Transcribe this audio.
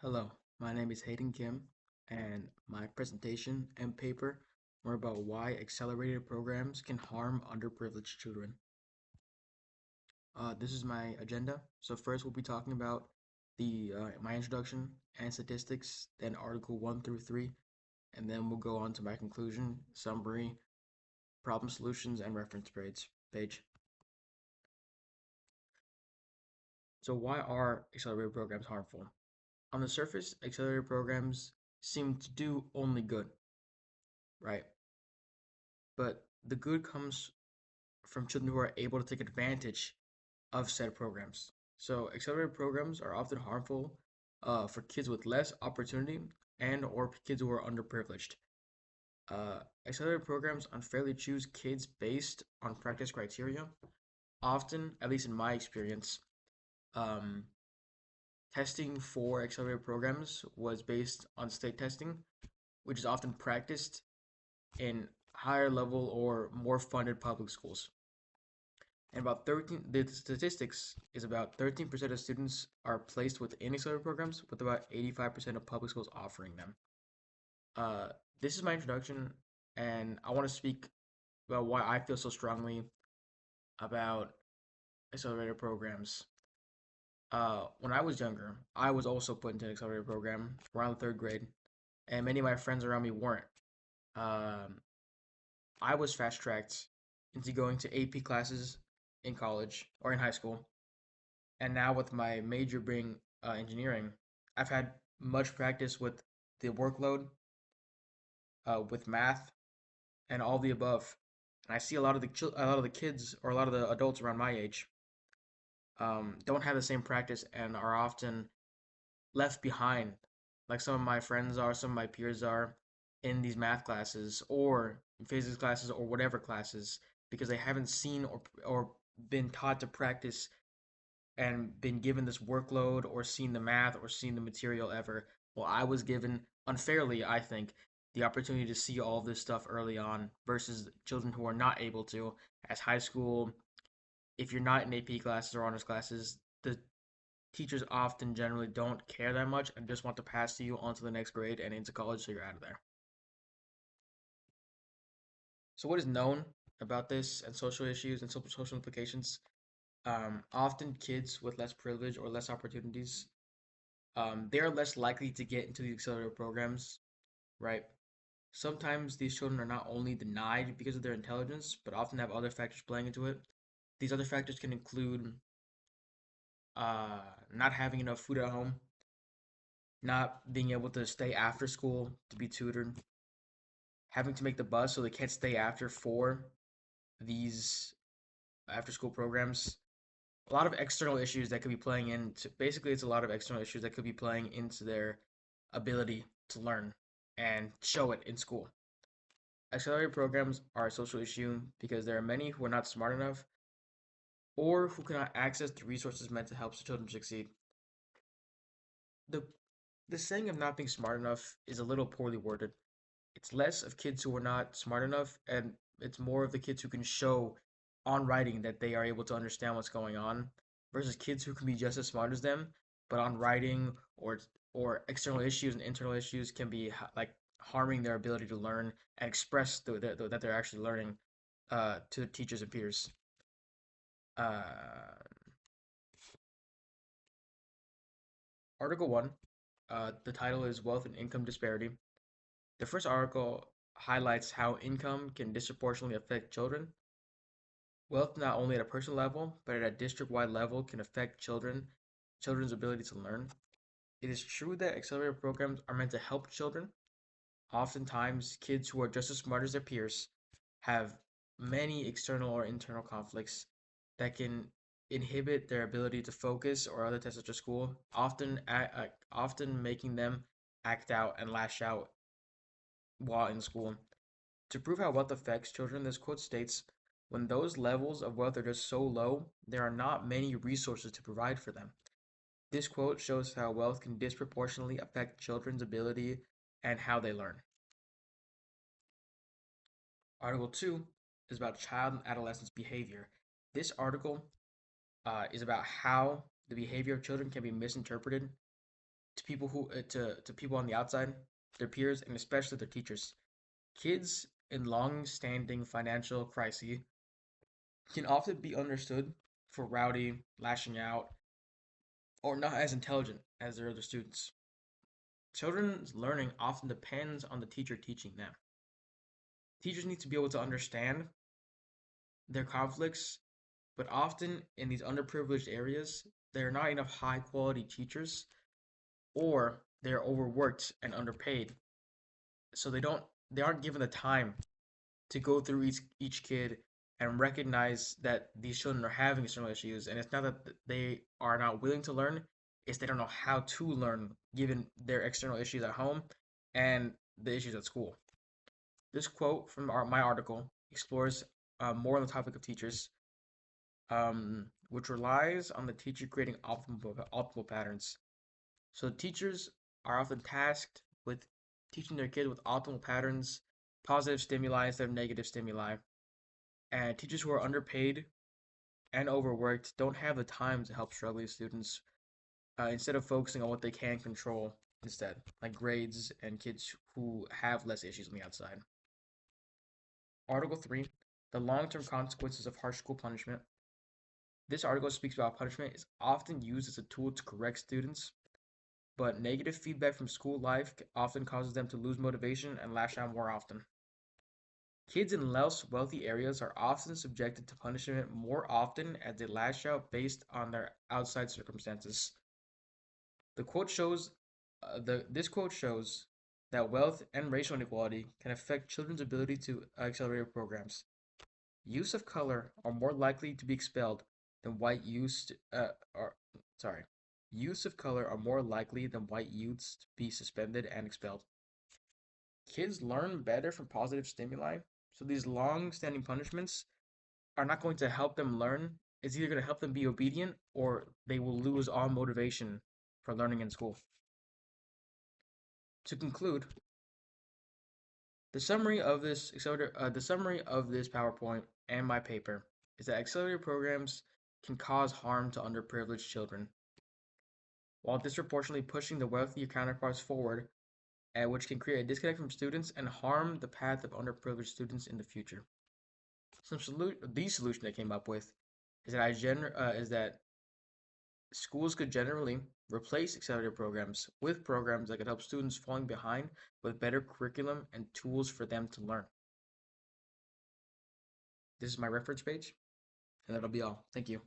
Hello, my name is Hayden Kim, and my presentation and paper were about why accelerated programs can harm underprivileged children. This is my agenda. So first, we'll be talking about the my introduction and statistics, then Article 1 through 3, and then we'll go on to my conclusion, summary, problem solutions, and reference page. So why are accelerated programs harmful? On the surface, accelerated programs seem to do only good, right? But the good comes from children who are able to take advantage of said programs. So accelerated programs are often harmful for kids with less opportunity and or kids who are underprivileged. Accelerated programs unfairly choose kids based on practice criteria. Often, at least in my experience, um, testing for accelerated programs was based on state testing, which is often practiced in higher level or more funded public schools. And the statistics is about 13% of students are placed within accelerated programs, with about 85% of public schools offering them. Uh, this is my introduction, and I want to speak about why I feel so strongly about accelerated programs. When I was younger, I was also put into an accelerated program around the third grade, and many of my friends around me weren't. Um, I was fast tracked into going to AP classes in college or in high school, and now with my major being engineering, I've had much practice with the workload, with math, and all the above. And I see a lot of the kids or a lot of the adults around my age don't have the same practice and are often left behind, like some of my friends are, some of my peers are, in these math classes or physics classes or whatever classes because they haven't seen or been taught to practice and been given this workload or seen the math or seen the material ever. Well, I was given unfairly, I think, the opportunity to see all this stuff early on versus children who are not able to. As high school, if you're not in AP classes or honors classes, the teachers often generally don't care that much and just want to pass you on to the next grade and into college so you're out of there. So, what is known about this and social issues and social implications? Often, kids with less privilege or less opportunities they are less likely to get into the accelerated programs, right? Sometimes these children are not only denied because of their intelligence, but often have other factors playing into it. These other factors can include uh, not having enough food at home, not being able to stay after school to be tutored, having to make the bus so they can't stay after for these after school programs. A lot of external issues that could be playing into basically it's a lot of external issues that could be playing into their ability to learn and show it in school. Accelerated programs are a social issue because there are many who are not smart enough or who cannot access the resources meant to help children succeed. The the saying of not being smart enough is a little poorly worded. It's less of kids who are not smart enough and it's more of the kids who can show on writing that they are able to understand what's going on versus kids who can be just as smart as them, but on writing or external issues and internal issues can be like harming their ability to learn and express that they're actually learning to teachers and peers. Uh, Article 1, the title is Wealth and Income Disparity. The first article highlights how income can disproportionately affect children. Wealth, not only at a personal level, but at a district-wide level, can affect children's ability to learn. It is true that accelerated programs are meant to help children. Oftentimes, kids who are just as smart as their peers have many external or internal conflicts that can inhibit their ability to focus or other tests after school, often making them act out and lash out while in school. To prove how wealth affects children, this quote states, when those levels of wealth are just so low, there are not many resources to provide for them. This quote shows how wealth can disproportionately affect children's ability and how they learn. Article 2 is about child and adolescent behavior. This article is about how the behavior of children can be misinterpreted. to people on the outside, their peers, and especially their teachers. Kids in long-standing financial crises can often be understood for rowdy, lashing out, or not as intelligent as their other students. Children's learning often depends on the teacher teaching them. Teachers need to be able to understand their conflicts, but often in these underprivileged areas, there are not enough high quality teachers or they are overworked and underpaid. So they aren't given the time to go through each kid and recognize that these children are having external issues. And it's not that they are not willing to learn, it's they don't know how to learn given their external issues at home and the issues at school. This quote from my article explores more on the topic of teachers, which relies on the teacher creating optimal patterns. So teachers are often tasked with teaching their kids with optimal patterns, positive stimuli instead of negative stimuli. And teachers who are underpaid and overworked don't have the time to help struggling students instead of focusing on what they can control instead, like grades and kids who have less issues on the outside. Article 3, the long-term consequences of harsh school punishment. This article speaks about punishment is often used as a tool to correct students, but negative feedback from school life often causes them to lose motivation and lash out more often. Kids in less wealthy areas are often subjected to punishment more often as they lash out based on their outside circumstances. The quote shows this quote shows that wealth and racial inequality can affect children's ability to accelerated programs. Youths of color are more likely to be expelled than white youths. Are sorry, Youths of color are more likely than white youths to be suspended and expelled. Kids learn better from positive stimuli, so these long-standing punishments are not going to help them learn. It's either going to help them be obedient or they will lose all motivation for learning in school. To conclude, the summary of this PowerPoint and my paper is that accelerator programs can cause harm to underprivileged children, while disproportionately pushing the wealthier counterparts forward, and which can create a disconnect from students and harm the path of underprivileged students in the future. The solution I came up with is that schools could generally replace accelerator programs with programs that could help students falling behind with better curriculum and tools for them to learn. This is my reference page, and that'll be all. Thank you.